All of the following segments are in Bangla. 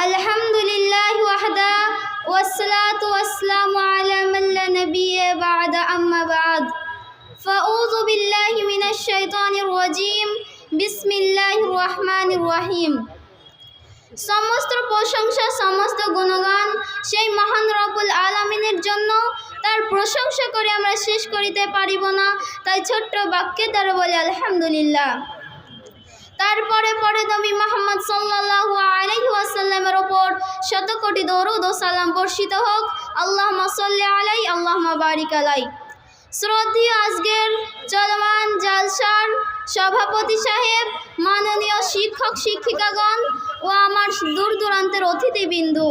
আলহামদুলিল্লাহ ওয়াহদা ওয়াসসালাতু ওয়াসসালামু আলা মান লা নাবিয়্যা বা'দা আম্মা বা'দ ফাউযু বিল্লাহি মিনাশ শাইতানির রাজীম বিসমিল্লাহির রহমানির রহিম। সমস্ত প্রশংসা সমস্ত গুণগান সেই মহান রব্বুল আলামিনের জন্য, তার প্রশংসা করে আমরা শেষ করিতে পারিব না, তাই ছোট্ট বাক্যে দ্বারা বলি আলহামদুলিল্লাহ। তারপরে পরে নবী মুহাম্মদ সাল্লাল্লাহু আলাইহি ওয়াসাল্লামের ওপর শত কোটি দরুদ ও সালাম বর্ষিত হোক। আল্লাহুম্মা সাল্লি আলাইহি আল্লাহুম্মা বারিক আলাইহি। শ্রদ্ধেয় আজকের চলমান জালসার সভাপতি সাহেব, মাননীয় শিক্ষক শিক্ষিকাগণ ও আমার দূর দূরান্তের অতিথিবৃন্দু,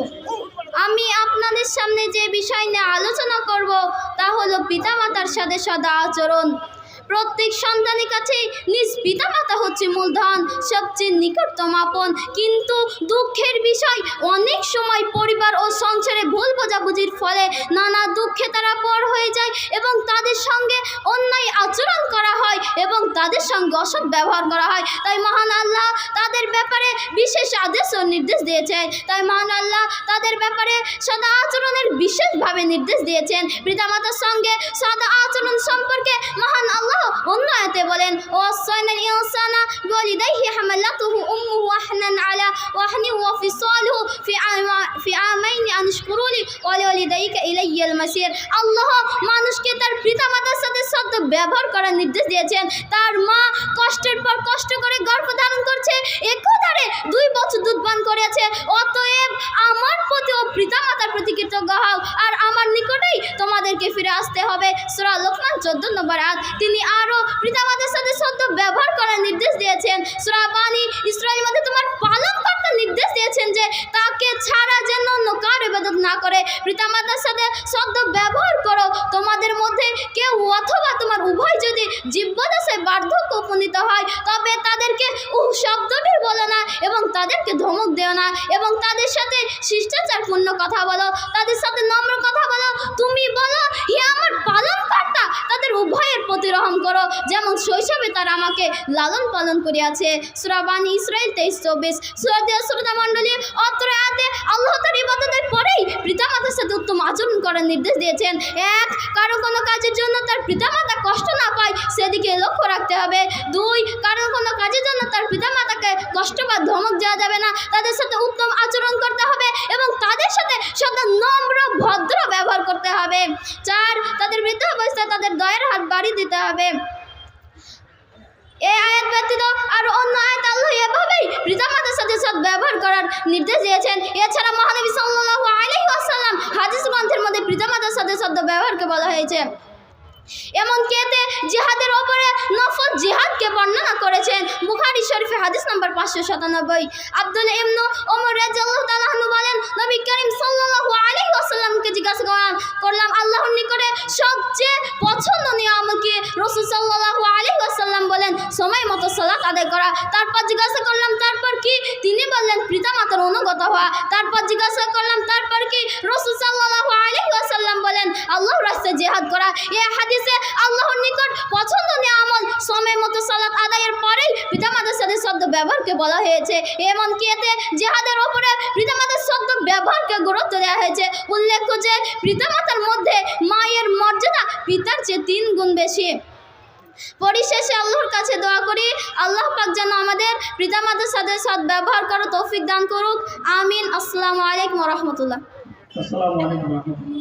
আমি আপনাদের সামনে যে বিষয় নিয়ে আলোচনা করব তা হলো পিতামাতার সাথে সদা আচরণ। প্রত্যেক সন্তানের কাছে নিজ পিতামাতা হচ্ছে মূলধন, সবচেয়ে নিকটতম আপন। কিন্তু দুঃখের বিষয়, অনেক সময় পরিবার ও সংসারে ভুল বোঝাবুঝির ফলে নানা দুঃখে তারা পর হয়ে যায় এবং তাদের সঙ্গে অন্যায় আচরণ করা হয় এবং তাদের সঙ্গে অসৎ ব্যবহার করা হয়। তাই মহান আল্লাহ তাদের ব্যাপারে বিশেষ আদেশ ও নির্দেশ দিয়েছেন। তাই মহান আল্লাহ তাদের ব্যাপারে সদা আচরণের বিশেষভাবে নির্দেশ দিয়েছেন। পিতামাতার সঙ্গে সদা আচরণ সম্পর্কে মহান আল্লাহ অন্য আয়াতে বলেন, ওয়াসাইনাল ইনসানা বিওয়ালিদাইহি হামালাতুহু উম্মুহু ওয়াহনান আলা ওয়াহনিন ওয়া ফিসালুহু ফি আমাইনি আন ইশকুরুলি ওয়া লিওয়ালিদাইকা ইলাইয়াল মাসির। আল্লাহ মানুষকে তার পিতামাতার সাথে সদ্য ব্যবহার করার নির্দেশ দিয়েছেন। তার মা কষ্টের পর কষ্ট করে গর্ভধারণ করছে, একধারে 2 বছর দুধ পান করেছে। অতএব আমার প্রতি ও পিতামাতার প্রতি কৃতজ্ঞ হও, আর আমার নিকটেই তোমাদেরকে ফিরে আসতে হবে। সূরা লোকমান 14 নম্বর আয়াত। তিনি আরও পিতামাতার সাথে সদ্য ব্যবহার করার নির্দেশ দিয়েছেন। সূরা বানী ইসরাঈলের মধ্যে তোমার পালনকর্তা নির্দেশ দিয়েছেন যে তাকে ছাড়া যেন অন্য কার ইবাদত না করে। পিতামাতার সাথে সদ্য ব্যবহার করো। তোমাদের মধ্যে কেউ অথবা তোমার উভয় যদি জীবদ্দশায় বার্ধক্য উপনীত হয়, তবে তাদেরকে শব্দটি বলো না এবং তাদেরকে ধমক দেও না, এবং তাদের সাথে শিষ্টাচারপূর্ণ কথা বলো, তাদের সাথে নম্র কথা বলো। তুমি বলো, হে আমার পালনকর্তা, তাদের উভয়ের প্রতি রহম করো, যেমন শৈশবে তারা আমাকে লালন পালন করিয়াছে। সূরা বানী ইসরাঈল 23-24। শ্রোতা মণ্ডলী, অত্র আয়াতে আল্লাহ তার ইবাদতের পরেই পিতামাতার সাথে উত্তম আচরণ করার নির্দেশ দিয়েছেন। এক, কারো কোনো কাজের জন্য তার পিতামাতা কষ্ট না পায় সেদিকে লক্ষ্য রাখতে হবে। 2, কারো কোনো কাজের জন্য তার পিতামাতাকে কষ্ট বা ধমক দেওয়া যাবে না, তাদের সাথে উত্তম আচরণ করতে হবে এবং তাদের সাথে সদা নম্র ভদ্র ব্যবহার করতে হবে। 4, তাদের বৃদ্ধাবস্থায় তাদের দয়ার হাত বাড়িয়ে দিতে হবে। এই আয়াত ব্যতীত আর অন্য আয়াত আল্লাহ এভাবেই পিতামাতার সাথে সৎ ব্যবহার করার নির্দেশ দিয়েছেন। এছাড়া মহানবী সাল্লাল্লাহু আলাইহি ওয়াসাল্লাম হাদিস গ্রন্থের মধ্যে পিতামাতার সাথে সৎ ব্যবহারকে বলা হয়েছে। এমনকি এতে জিহাদের ওপরে নফল জিহাদকে বর্ণনা করেছেন। বুখারী শরীফে হাদিস নম্বর 597। আব্দুল্লাহ ইবনে ওমর রাদিয়াল্লাহু তাআলা আনহু বলেন, নবী করিম সাল্লাল্লাহু আলাইহি ওয়াসাল্লামকে জিজ্ঞাসা করলাম আল্লাহর নিকটে সবচেয়ে পছন্দনীয় আমল কি? রাসূল সাল্লাল্লাহু আলাইহি ওয়াসাল্লাম বলেন, সময় মতো সালাত আদায় করা। তারপর জিজ্ঞাসা করলাম, তারপর কি? তিনি বললেন, পিতামাতার অনুগত হওয়া। তারপর জিজ্ঞাসা করলাম, তারপর কি? রাসূল সাল্লাল্লাহু আলাইহি ওয়াসাল্লাম বলেন, আল্লাহর রাস্তায় জিহাদ করা। এই হাদিসে আল্লাহর নিকট পছন্দনীয় আমল সময় মতো সালাত আদায়ের পরেই পিতামাতার সাথে সদ্য ব্যবহারকে বলা হয়েছে। এমনকি এতে জিহাদের ওপরে পিতামাতার সদ্য ব্যবহারকে গুরুত্ব দেওয়া হয়েছে। উল্লেখ্য যে পিতামাতার মধ্যে মায়ের মর্যাদা পিতার চেয়ে 3 গুণ বেশি। পরিশেষে আল্লাহর কাছে দোয়া করি, আল্লাহ পাক যেন আমাদের পিতামাতার সাথে সৎ ব্যবহার করার তৌফিক দান করুক। আমিন। আসসালামু আলাইকুম ওয়া রাহমাতুল্লাহ। আসসালামু আলাইকুম ওয়া রাহমাতুল্লাহ।